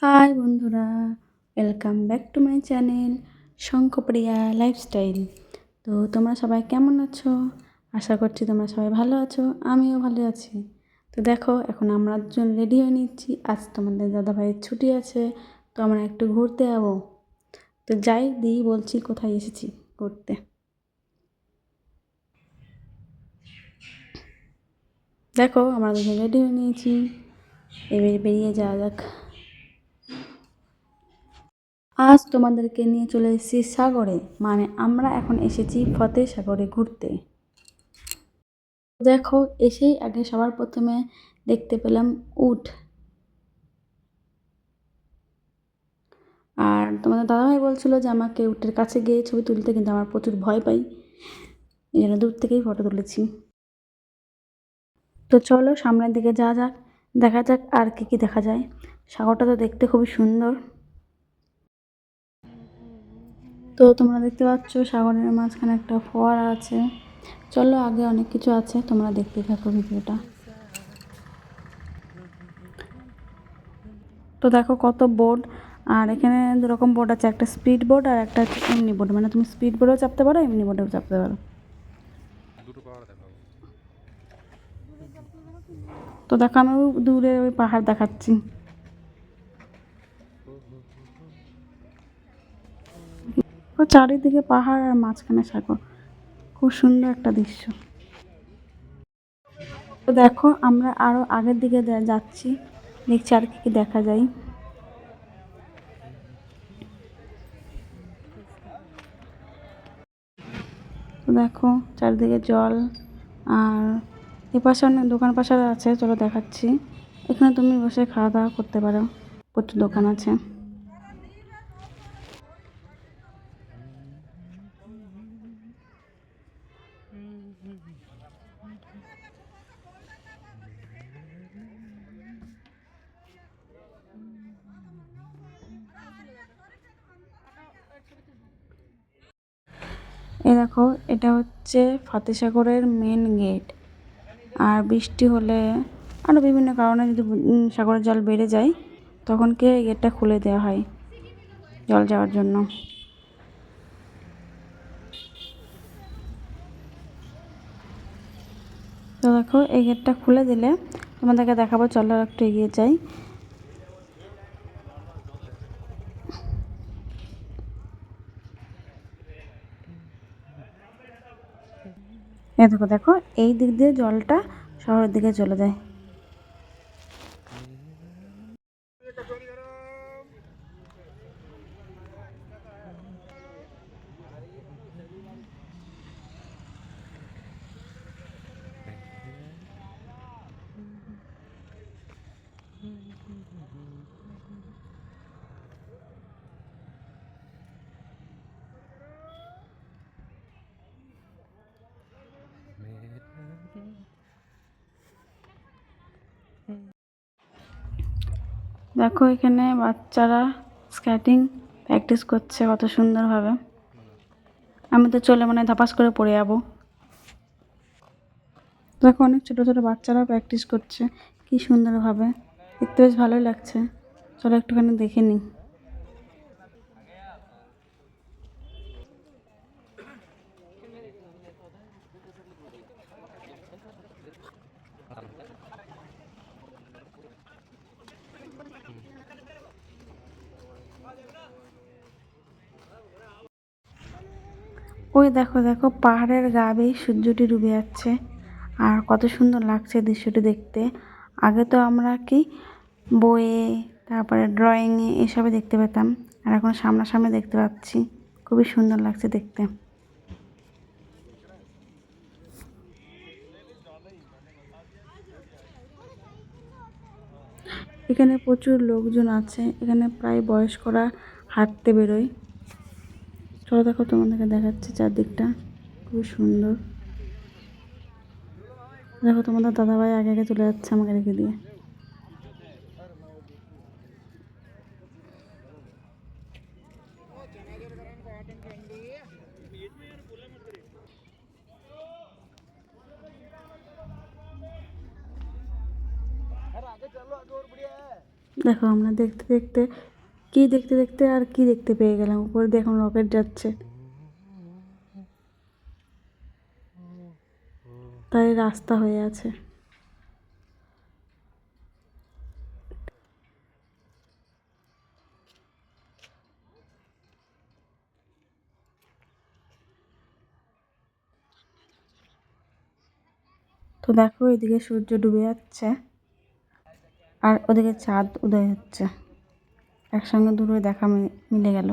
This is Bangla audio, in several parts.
হাই বন্ধুরা, welcome back to my channel Shankhapriya Lifestyle. তো তোমরা সবাই কেমন আছো? আশা করছি তোমরা সবাই ভালো আছো, আমিও ভালো আছি। তো দেখো, এখন আমরা দুজন রেডি হয়ে নিচ্ছি। আজ তোমাদের দাদাভাইয়ের ছুটি আছে, তো আমরা একটু ঘুরতে যাবো। তো যাই দিই, বলছি কোথায় এসেছি ঘুরতে। দেখো, আমরা দুজন রেডি হয়ে নিয়েছি, এবারে বেরিয়ে যাওয়া যাক। আজ তোমাদেরকে নিয়ে চলে এসেছি সাগরে, মানে আমরা এখন এসেছি ফতেহ সাগরে ঘুরতে। দেখো, এসেই আগে সবার প্রথমে দেখতে পেলাম উট। আর তোমাদের দাদাভাই বলছিল যে আমাকে উটের কাছে গিয়ে ছবি তুলতে, কিন্তু আমার প্রচুর ভয় পাই, এই জন্য দূর থেকেই ফটো তুলেছি। তো চলো সামনের দিকে যাওয়া যাক, দেখা যাক আর কি কি দেখা যায়। সাগরটা তো দেখতে খুবই সুন্দর। তো তোমরা দেখতে পাচ্ছ সাগরের মাঝখানে একটা ফোয়ারা আছে। চলো, আগে অনেক কিছু আছে, তোমরা দেখতে থাকো ভিডিওটা। তো দেখো কত বোট, আর এখানে দুরকম বোট আছে, একটা স্পিড বোট আর একটা এমনি বোট, মানে তুমি স্পিড বোটেও চাপতে পারো, এমনি বোটেও চাপতে পারো। তো দেখো আমি দূরে ওই পাহাড় দেখাচ্ছি। ও চারিদিকে পাহাড় আর মাঝখানে সাগর, খুব সুন্দর একটা দৃশ্য। তো দেখো আমরা আরো আগের দিকে যাচ্ছি, দেখছি আর কি কি দেখা যায়। তো দেখো চারিদিকে জল, আর এপাশে অনেক দোকান পাশার আছে, চলো দেখাচ্ছি। এখানে তুমি বসে খাওয়া দাওয়া করতে পারো, প্রচুর দোকান আছে। এই দেখো, এটা হচ্ছে ফতেহ সাগরের মেন গেট। আর বৃষ্টি হলে আরও বিভিন্ন কারণে যদি সাগরের জল বেড়ে যায়, তখন কি এই গেটটা খুলে দেওয়া হয় জল যাওয়ার জন্য। তো দেখো এই গেটটা খুলে দিলে তোমাদেরকে দেখাবো, চলো একটু এগিয়ে যাই। এই দেখো দেখো, এই দিক দিয়ে জলটা শহরের দিকে চলে যায়। দেখো এখানে বাচ্চারা স্কেটিং প্র্যাকটিস করছে কত সুন্দরভাবে। আমি তো চলে মনে হয় ধাপাস করে পড়ে যাবো। দেখো অনেক ছোটো ছোটো বাচ্চারাও প্র্যাকটিস করছে কি সুন্দরভাবে, দেখতে বেশ ভালোই লাগছে। চলো একটুখানি দেখে নিই। ওই দেখো দেখো, পাহাড়ের গা বেয়ে সূর্যটি ডুবে যাচ্ছে, আর কত সুন্দর লাগছে দৃশ্যটি দেখতে। আগে তো আমরা কি বইয়ে, তারপরে ড্রয়িংয়ে এসবে দেখতে পেতাম, আর এখন সামনাসামনি দেখতে পাচ্ছি, খুবই সুন্দর লাগছে দেখতে। এখানে প্রচুর লোকজন আছে, এখানে প্রায় বয়স্করা হাঁটতে বেরোয়। চলো দেখো তোমাদেরকে দেখাচ্ছি চারদিকটা, খুবই সুন্দর। দেখো তোমাদের দাদাভাই আগে আগে চলে যাচ্ছে আমাকে রেখে দিয়ে। দেখো আমরা দেখতে দেখতে দেখতে দেখতে আর কি দেখতে পেয়ে গেলাম, উপরে দিয়ে এখন রকেট যাচ্ছে, তাই রাস্তা হয়ে আছে। তো দেখো এদিকে সূর্য ডুবে যাচ্ছে আর ওদিকে চাঁদ উদয় হচ্ছে, একসঙ্গে দুটোই দেখা মিলে গেল।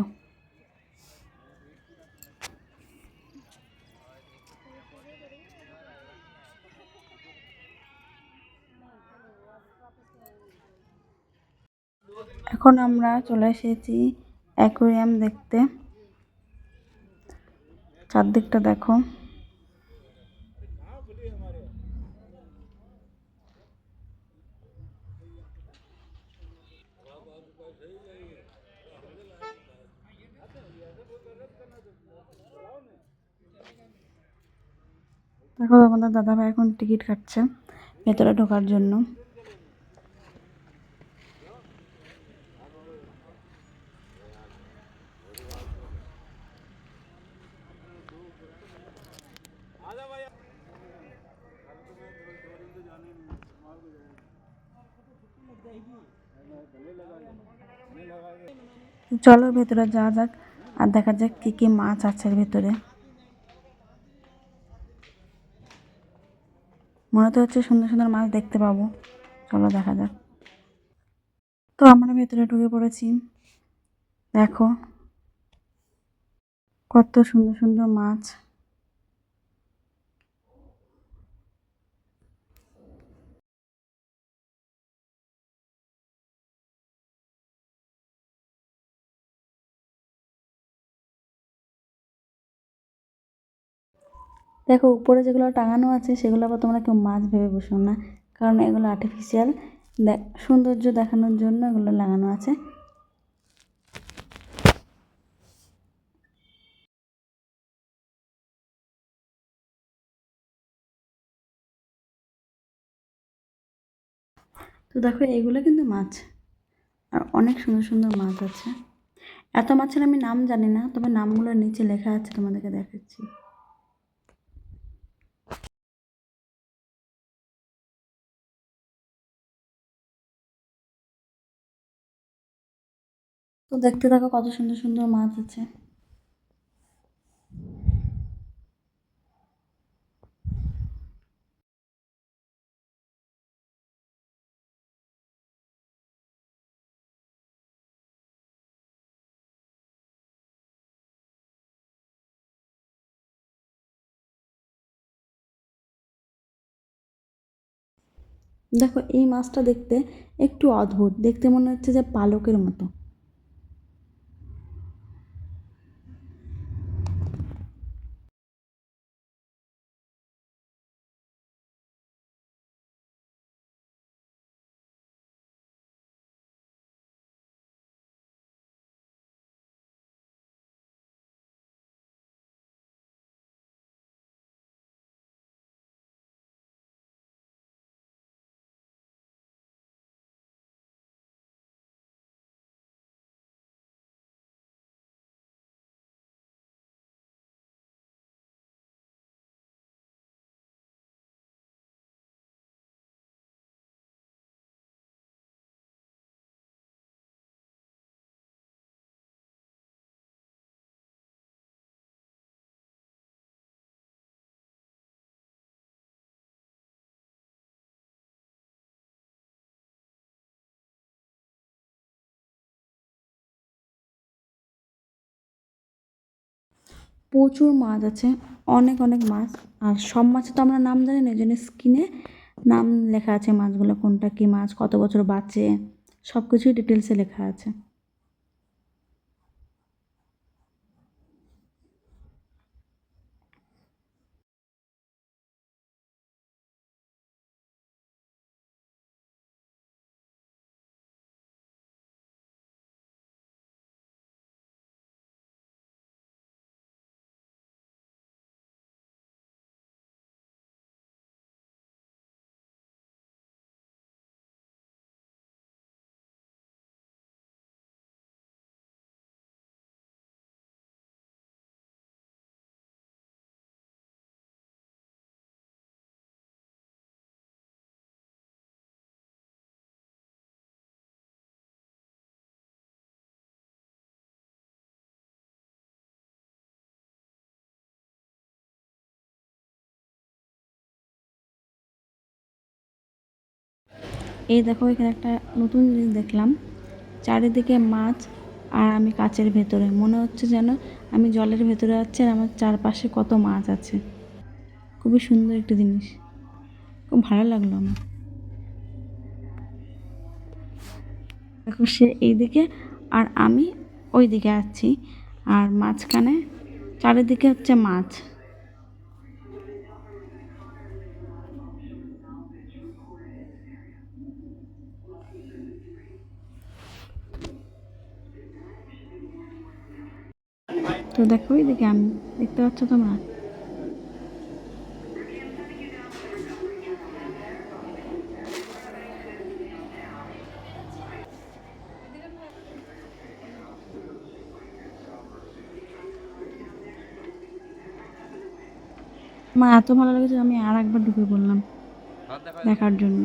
এখন আমরা চলে এসেছি অ্যাকোয়ারিয়াম দেখতে। চারদিকটা দেখো। দেখো আমাদের দাদাভাই এখন টিকিট কাটছে ভেতরে ঢোকার জন্য। চলো ভেতরে যাওয়া যাক আর দেখা যাক কি কি মাছ আছে ভেতরে। মনে তো হচ্ছে সুন্দর সুন্দর মাছ দেখতে পাবো, চলো দেখা যাক। তো আমরা ভেতরে ঢুকে পড়েছি, দেখো কত সুন্দর সুন্দর মাছ। দেখো উপরে যেগুলো টাঙানো আছে সেগুলো আবার তোমরা কেউ মাছ ভেবে বসো না, কারণ এগুলো আর্টিফিশিয়াল সৌন্দর্য দেখানোর জন্য এগুলো লাগানো আছে। তো দেখো এগুলো কিন্তু মাছ, আর অনেক সুন্দর সুন্দর মাছ আছে। এত মাছের আমি নাম জানি না, তবে নামগুলো নিচে লেখা আছে, তোমাদেরকে দেখাচ্ছি। তো দেখতে থাকো কত সুন্দর সুন্দর মাছ আছে। দেখো এই মাছটা দেখতে একটু অদ্ভুত, দেখতে মনে হচ্ছে যে পালকের মতো। প্রচুর মাছ আছে, অনেক অনেক মাছ। আর সব মাছে তো আমরা নাম জানি না, এই জন্য স্ক্রিনে নাম লেখা আছে মাছগুলো কোনটা কী মাছ, কত বছর বাঁচে, সব কিছুই ডিটেলসে লেখা আছে। এই দেখো এখানে একটা নতুন জিনিস দেখলাম, চারিদিকে মাছ আর আমি কাচের ভেতরে, মনে হচ্ছে যেন আমি জলের ভেতরে আছি আর আমার চারপাশে কত মাছ আছে। খুবই সুন্দর একটি জিনিস, খুব ভালো লাগলো আমার। দেখো সে এইদিকে আর আমি ওই দিকে আছি, আর মাঝখানে চারিদিকে হচ্ছে মাছ। তো দেখো এইদিকে আমি, দেখতে পাচ্ছ তোমরা? আমার এত ভালো লেগেছে আমি আর একবার ঢুকে পড়লাম দেখার জন্য।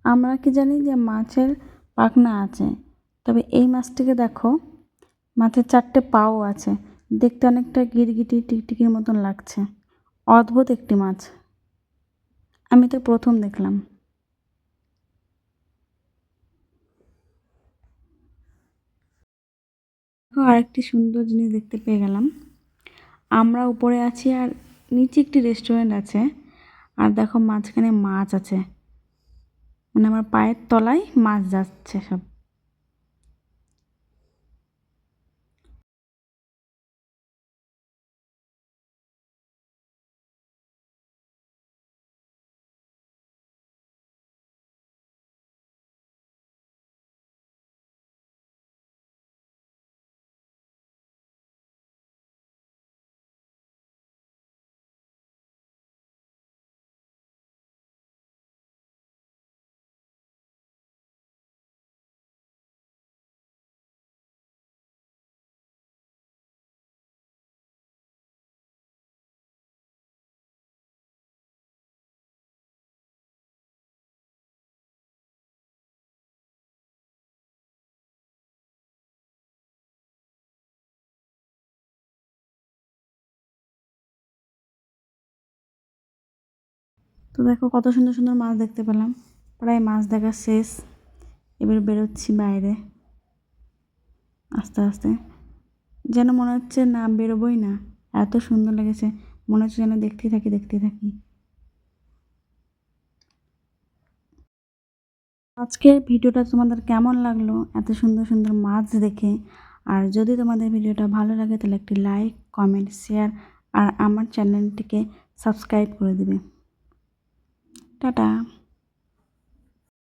আমরা কি জানি যে মাছের পাখনা আছে, তবে এই মাছটিকে দেখো, মাছের চারটে পাও আছে, দেখতে অনেকটা গিরগিটি টিকটিকির মতন লাগছে। অদ্ভুত একটি মাছ, আমি তো প্রথম দেখলাম। আরেকটি সুন্দর জিনিস দেখতে পেয়ে গেলাম, আমরা উপরে আছি আর নিচে একটি রেস্টুরেন্ট আছে, আর দেখো মাঝখানে মাছ আছে, মানে আমার পায়ের তলায় মাছ যাচ্ছে সব। তো দেখো কত সুন্দর সুন্দর মাছ দেখতে পেলাম, প্রায় মাছ দেখা শেষ। এবার বেরোচ্ছি বাইরে আস্তে আস্তে, যেন মনে হচ্ছে না বেরোবোই না, এত সুন্দর লেগেছে, মনে হচ্ছে যেন দেখতেই থাকি দেখতেই থাকি। আজকের ভিডিওটা তোমাদের কেমন লাগলো এত সুন্দর সুন্দর মাছ দেখে? আর যদি তোমাদের ভিডিওটা ভালো লাগে তাহলে একটি লাইক, কমেন্ট, শেয়ার আর আমার চ্যানেলটিকে সাবস্ক্রাইব করে দেবে। টাটা।